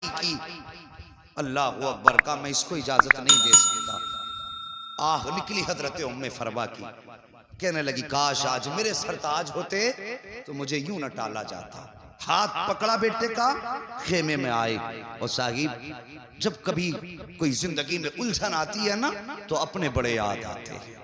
की। अल्लाह अकबर का, मैं इसको इजाजत नहीं दे सकता। आह निकली हजरत उम्मे फरवा की, कहने लगी काश आज मेरे सरताज होते तो मुझे यूं न टाला जाता। हाथ पकड़ा बेटे का, खेमे में आए। और साहिब जब कभी कोई जिंदगी में उलझन आती है ना तो अपने बड़े याद आते हैं,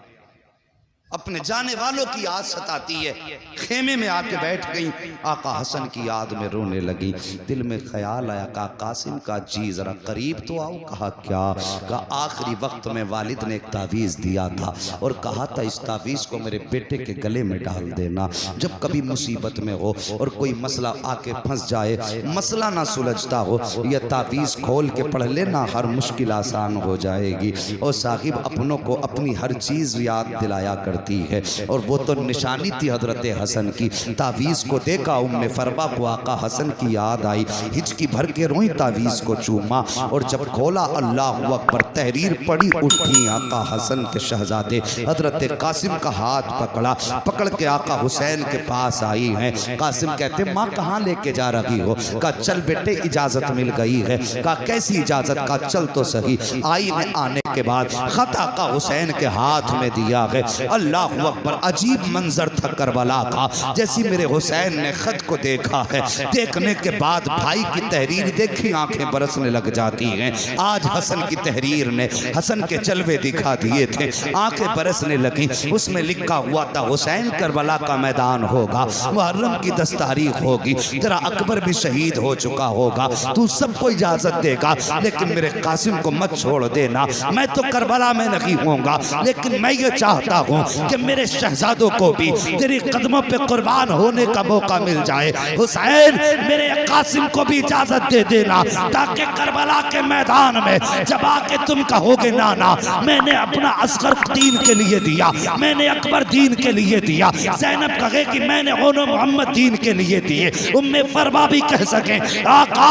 अपने जाने वालों की याद सताती है। खेमे में आके बैठ गई, आका हसन की याद में रोने लगी। दिल में ख्याल आया का कासिम का, जी जरा करीब तो आओ। कहा क्या? का आखिरी वक्त में वालिद ने एक तावीज़ दिया था और कहा था इस तावीज़ को मेरे बेटे के गले में डाल देना। जब कभी मुसीबत में हो और कोई मसला आके फंस जाए, मसला ना सुलझता हो, यह तावीज़ खोल के पढ़ लेना, हर मुश्किल आसान हो जाएगी। और साहिब अपनों को अपनी हर चीज़ याद दिलाया कर है। और वो तो निशानी थी हजरत हसन की। तावीज़ को देखा उम्मे फरवा को, आका हसन की याद आई, हिचकी भर के रोई, तावीज़ को चूमा। और जब खोला अल्लाह अकबर, तहरीर पड़ी, उठी आका हसन के शहजादे हजरत कासिम का हाथ पकड़ा, पकड़ के आका हुसैन के पास आई हैं। कासिम कहते माँ कहाँ लेके जा रही हो? का चल बेटे इजाजत मिल गई है। का कैसी इजाजत? का चल तो सही। आई में आने के बाद खत आका हुसैन के हाथ में दिया है। अल्लाह अकबर, अजीब मंजर था करबला का। जैसी मेरे हुसैन ने खत को देखा है, देखने के बाद भाई की तहरीर देखी आंखें बरसने लग जाती हैं। आज हसन की तहरीर ने हसन के जलवे दिखा दिए थे, आंखें बरसने लगी। उसमें लिखा हुआ था हुसैन करबला का मैदान होगा, मुहर्रम की 10 तारीख होगी, तेरा अकबर भी शहीद हो चुका होगा, तू सबको इजाजत देगा लेकिन मेरे कासिम को मत छोड़ देना। मैं तो करबला में नहीं होऊंगा लेकिन मैं ये चाहता हूँ कि मेरे शहजादों को भी तेरी कदमों पे कुर्बान होने का मौका मिल जाए। हुसैन मेरे कासिम को भी इजाजत दे देना, ताकि करबला के मैदान में जब आके तुम कहोगे नाना मैंने अपना असगर दीन के लिए दिया, मैंने अकबर दीन के लिए दिया, ज़ैनब कहे कि मैंने ओनो मोहम्मद दीन के लिए दिए, उम्मे फरवा भी कह सके आका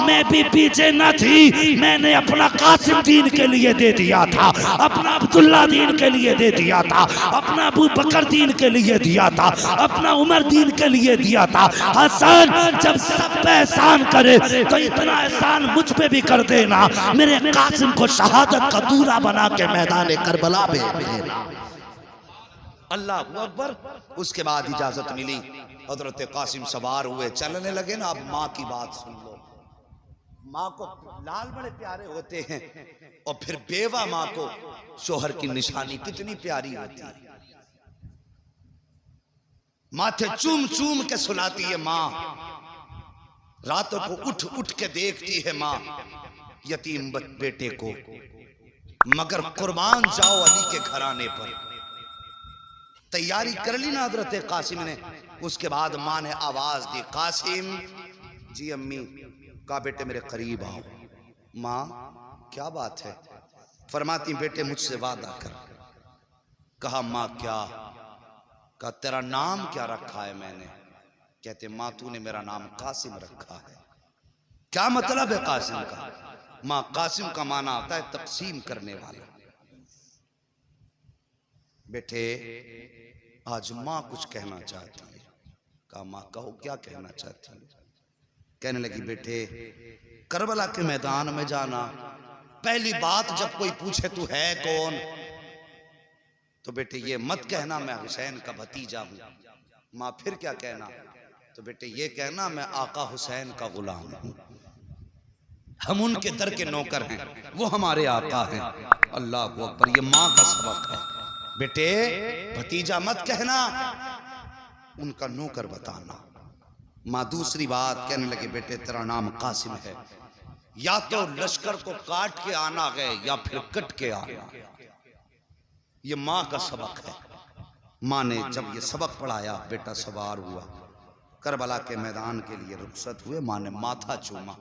मैं भी पीछे न थी, मैंने अपना कासिम दीन के लिए दे दिया था, अपना अब्दुल्ला दीन के लिए दे दिया था, अपना अबू बकर दीन के लिए दिया था, अपना उमर दीन के लिए दिया था। हसन जब सब पे एहसान करे तो इतना एहसान मुझ पे भी कर देना, मेरे कासिम को शहादत का दूल्हा बना के मैदान करबला में भेजना। अल्लाह अकबर। उसके बाद इजाजत मिली, हजरत कासिम सवार हुए, चलने लगे ना। अब माँ की बात सुन लो। माँ को लाल बड़े प्यारे होते हैं और फिर बेवा माँ को शोहर की निशानी कितनी प्यारी होती है। माथे चूम चूम के सुलाती है माँ, रातों को उठ उठ के देखती है माँ यतीम बेटे को। मगर कुर्बान जाओ अली के घराने पर। तैयारी कर ली ना हजरत कासिम ने। उसके बाद माँ ने आवाज दी कासिम। जी अम्मी। कहा बेटे मेरे करीब आओ। माँ क्या बात है? फरमाती बेटे मुझसे वादा कर। कहा माँ क्या? कहा तेरा नाम क्या रखा है मैंने? कहते माँ तूने मेरा नाम कासिम रखा है। क्या मतलब है कासिम का? माँ कासिम का माना आता है तकसीम करने वाला। बेटे आज माँ कुछ कहना चाहती है। कहा माँ कहो क्या कहना चाहती है? कहने लगी बेटे करबला के मैदान में जाना, पहली बात जब कोई पूछे तू है कौन तो बेटे ये मत कहना मैं हुसैन का भतीजा हूं। माँ फिर क्या कहना? तो बेटे ये कहना मैं आका हुसैन का गुलाम हूं, हम उनके दर के नौकर हैं, वो हमारे आका हैं। अल्लाह अकबर। ये माँ का सबक है। बेटे भतीजा मत कहना, उनका नौकर बताना। माँ दूसरी बात कहने लगे बेटे तेरा नाम कासिम है, या तो लश्कर को काट के आना है या फिर कट के आना। ये माँ का सबक है। माँ ने जब ये सबक पढ़ाया बेटा सवार हुआ, करबला के मैदान के लिए रुखसत हुए। माँ ने माथा चूमा,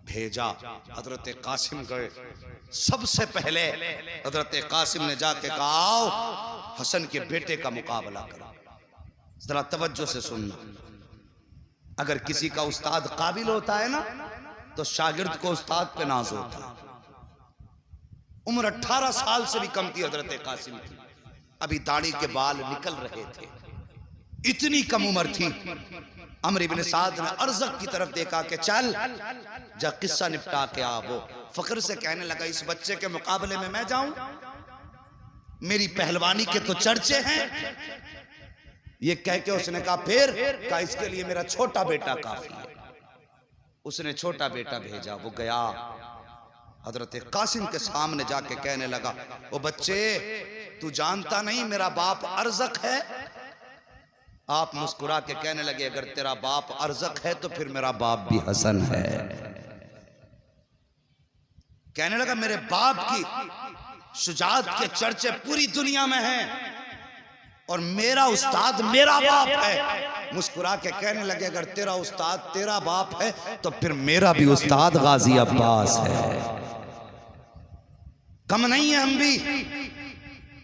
भेजा। हजरत कासिम गए। सबसे पहले हजरत कासिम ने जाके कहा आओ हसन के बेटे का मुकाबला करो। जरा तवज्जो से सुनना। अगर किसी का उस्ताद काबिल होता है ना तो शागिर्द को उस्ताद पे नाज होता है। उम्र 18 साल से भी कम थी हजरत कासिम की, अभी दाढ़ी के बाल निकल रहे थे, इतनी कम उम्र थी। अमर इब्न साद ने अर्ज़क की तरफ देखा कि चल जा किस्सा निपटा के आ। वो फख्र से कहने लगा इस बच्चे के मुकाबले में मैं जाऊं? मेरी पहलवानी के तो चर्चे हैं। ये कह के उसने कहा फिर कहा इसके लिए मेरा छोटा बेटा काफी है। उसने छोटा बेटा भेजा, वो गया हजरत कासिम के सामने जाके कहने लगा ओ बच्चे तू जानता नहीं मेरा बाप अर्ज़क है? आप मुस्कुरा के कहने लगे अगर तेरा बाप अर्ज़क है तो फिर मेरा बाप भी हसन है। कहने लगा मेरे बाप की शुजाअत के चर्चे पूरी दुनिया में हैं और मेरा उस्ताद मेरा बाप है। मुस्कुरा के कहने लगे अगर तेरा उस्ताद तेरा बाप है तो फिर मेरा भी उस्ताद गाजी अब्बास है। कम नहीं है हम भी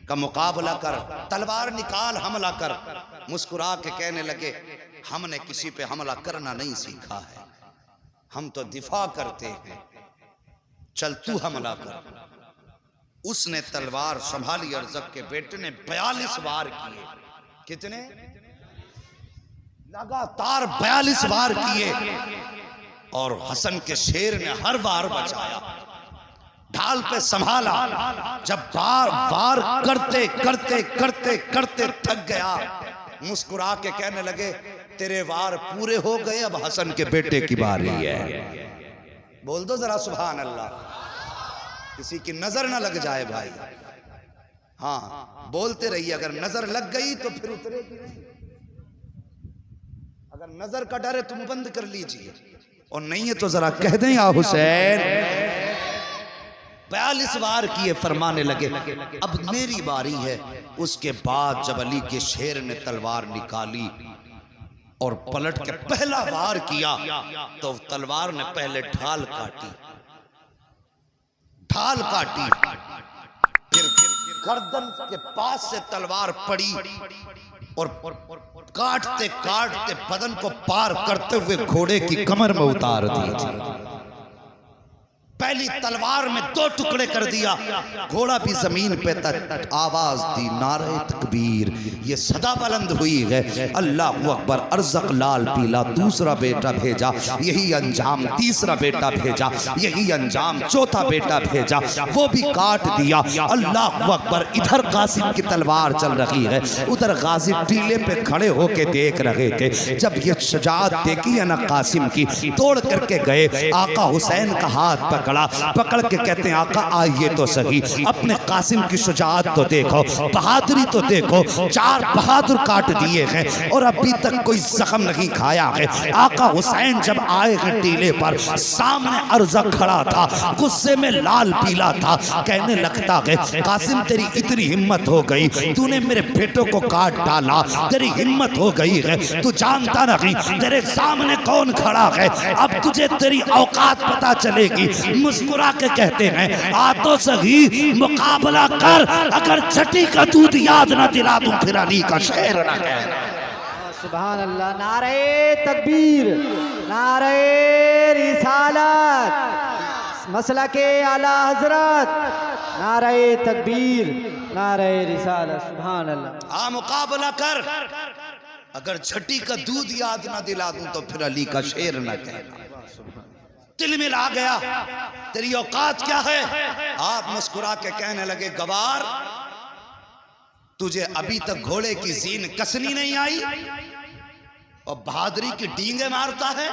का मुकाबला कर, तलवार निकाल हमला कर। मुस्कुरा के कहने लगे हमने किसी पे हमला करना नहीं सीखा है, हम तो दिफा करते हैं, चल तू हमला कर। उसने तलवार संभाली, अर्ज़क के बेटे ने 42 वार किए। कितने? लगातार 42 वार किए और हसन के शेर ने हर वार बचाया, ढाल पे संभाला। जब बार वार करते करते करते करते थक गया, मुस्कुरा के कहने लगे तेरे वार पूरे हो गए, अब हसन के बेटे की बारी है। बोल दो जरा सुभान अल्लाह, किसी की नजर ना लग जाए भाई। हाँ बोलते रहिए, अगर नजर लग गई तो फिर उतरेगी। अगर नजर का डर है तुम बंद कर लीजिए, और नहीं है तो जरा कह दें या हुसैन। 42 वार किए, फरमाने लगे अब मेरी बारी है। उसके बाद जब अली के शेर ने तलवार निकाली और पलट के पहला वार किया तो तलवार ने पहले ढाल काटी, फिर गर्दन के पास से तलवार पड़ी और काटते काटते बदन को पार करते हुए घोड़े की कमर में उतार दी। पहली तलवार में 2 टुकड़े कर दिया, घोड़ा भी जमीन पे तक आवाज दी नारे तकबीर। ये सदा बुलंद हुई है अल्लाहु अकबर। अर्ज़क लाल पीला दूसरा बेटा भेजा, यही अंजाम तीसरा बेटा भेजा, यही अंजाम चौथा बेटा भेजा, वो भी काट दिया। अल्लाहु अकबर। इधर कासिम की तलवार चल रही है, उधर गाजी टीले पे खड़े होके देख रहे थे। जब ये शुजाअत देखी है ना कासिम की, तोड़ करके गए, आका हुसैन का हाथ पकड़ के कहते हैं आका आइए तो सही, अपने कासिम की शुजाअत तो देखो, बहादुरी तो देखो। 4 बहादुर काट दिए हैं और अभी तक कोई जख्म नहीं खाया है। आका हुसैन जब आए हैं टीले पर, सामने अर्ज़क खड़ा था, गुस्से में लाल पीला था। कहने लगता है कासिम तेरी इतनी हिम्मत हो गई, तूने मेरे बेटों को काट डाला, तेरी हिम्मत हो गई है, तू जानता नहीं तेरे सामने कौन खड़ा है, अब तुझे तेरी औकात पता चलेगी। मुस्कुरा के कहते हैं आ तो सही मुकाबला कर, अगर छठी का दूध याद ना दिला दूं फिर अली का शेर ना कहना। सुभान अल्लाह। नारे तकबीर, नारे रिसालत, मसला के आला हजरत, नारे तकबीर, नारे रिसालत। सुभान अल्लाह। आ मुकाबला कर, अगर छठी का दूध याद ना दिला दूं तो फिर अली का शेर ना कहना। दिल में ला गया तेरी औकात क्या है। आप मुस्कुरा के कहने लगे गवार तुझे अभी तक घोड़े की जीन कसनी नहीं आई और बहादुरी की डींगे मारता है।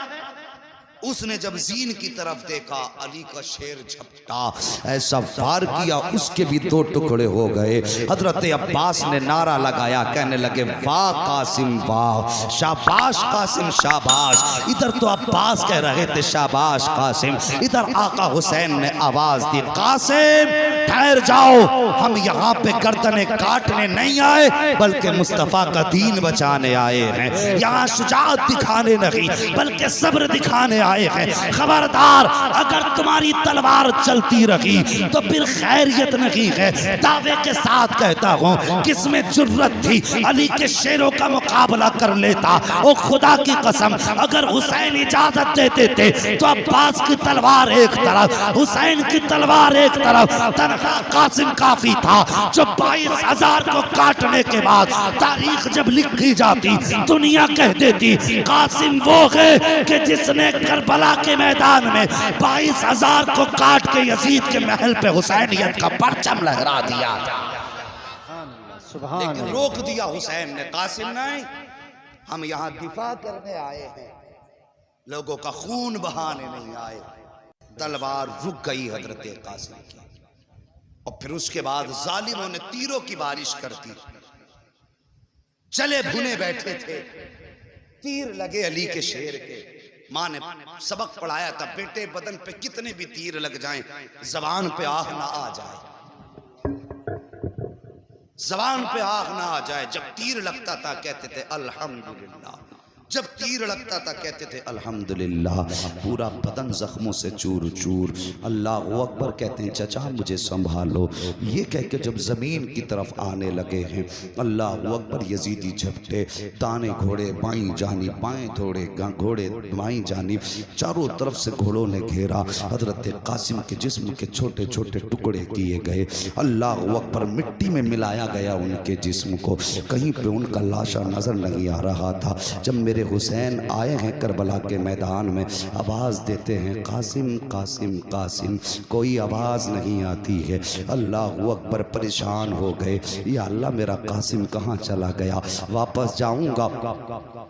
उसने जब जीन की तरफ देखा, अली का शेर झपटा, ऐसा वार किया उसके भी 2 टुकड़े हो गए। हजरत अब्बास ने नारा लगाया, कहने लगे वाह कासिम वाह, शाबाश कासिम शाबाश। इधर तो अब्बास कह रहे थे शाबाश कासिम, इधर आका हुसैन ने आवाज दी कासिम ठहर जाओ, हम यहाँ पे गर्दनें काटने नहीं आए बल्कि मुस्तफा का दीन बचाने आए हैं। यहाँ शुजाअत दिखाने नहीं बल्कि सब्र दिखाने आए हैं। खबरदार, अगर तुम्हारी तलवार चलती रही तो फिर खैरियत नहीं है। दावे के साथ कहता हूँ, किसमें जुर्रत थी अली के शेरों का मुकाबला कर लेता। ओ खुदा की कसम, अगर हुसैन इजाजत देते थे तो अब्बास की तलवार एक तरफ, हुसैन की तलवार एक तरफ, तनहा कासिम काफी था जो 22,000 को काटने के बाद तारीख जब लिखी जाती दुनिया कह देती कासिम वो है कि जिसने करबला के मैदान में 22,000 को काट के यजीद के महल पे हुसैनियत का परचम लहरा दिया। सुभान लेकिन अल्लाह। रोक दिया हुसैन ने, कासिम नहीं, हम यहाँ दिफा करने आए हैं, लोगों का खून बहाने नहीं आए। तलवार रुक गई हजरत कासिम की, और फिर उसके बाद जालिमों ने तीरों की बारिश कर दी। चले भुने बैठे थे, तीर लगे अली के शेर के। माँ ने सबक पढ़ाया था, बेटे बदन पे कितने भी तीर लग जाएं, जबान पे आह ना आ जाए, जबान पे आग ना आ जाए। जब तीर लगता था कहते थे अल्हम्दुलिल्लाह, जब तीर लगता था कहते थे अल्हम्दुलिल्लाह। पूरा बदन जख्मों से चूर चूर। अल्लाह अकबर कहते हैं चचा मुझे संभालो। ये कह के जब ज़मीन की तरफ आने लगे हैं, अल्लाह अकबर, यजीदी झपटे, दाने घोड़े बाईं जानिब, बाएं घोड़े बाईं जानिब, चारों तरफ से घोड़ों ने घेरा। हजरत कासिम के जिस्म के छोटे छोटे टुकड़े किए गए। अल्लाह अकबर, मिट्टी में मिलाया गया उनके जिस्म को, कहीं पे उनका लाशा नजर नहीं आ रहा था। जब मेरे हुसैन आए हैं करबला के मैदान में, आवाज़ देते हैं कासिम कासिम कासिम, कोई आवाज़ नहीं आती है। अल्लाह अकबर परेशान हो गए, या अल्लाह मेरा कासिम कहाँ चला गया। वापस जाऊंगा,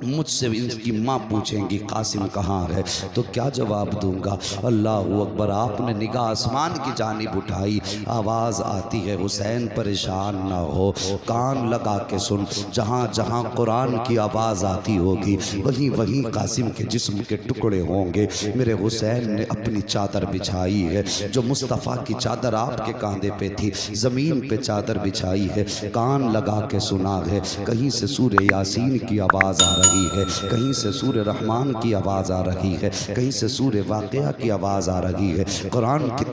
मुझसे इनकी माँ पूछेंगी कासिम कहाँ है, तो क्या जवाब दूंगा। अल्लाह अकबर, आपने निगाह आसमान की जानिब उठाई, आवाज़ आती है हुसैन परेशान ना हो, कान लगा के सुन, जहाँ जहाँ कुरान की आवाज़ आती होगी वहीं वहीं कासिम के जिस्म के टुकड़े होंगे। मेरे हुसैन ने अपनी चादर बिछाई है, जो मुस्तफ़ा की चादर आपके कांधे पे थी, ज़मीन पे चादर बिछाई है, कान लगा के सुना है। कहीं से सूरह यासीन की आवाज़ आ रही है, कहीं से सूरह रहमान की आवाज़ आ रही है, कहीं से सूरह वाक़िया की आवाज़ आ रही है। कुरान की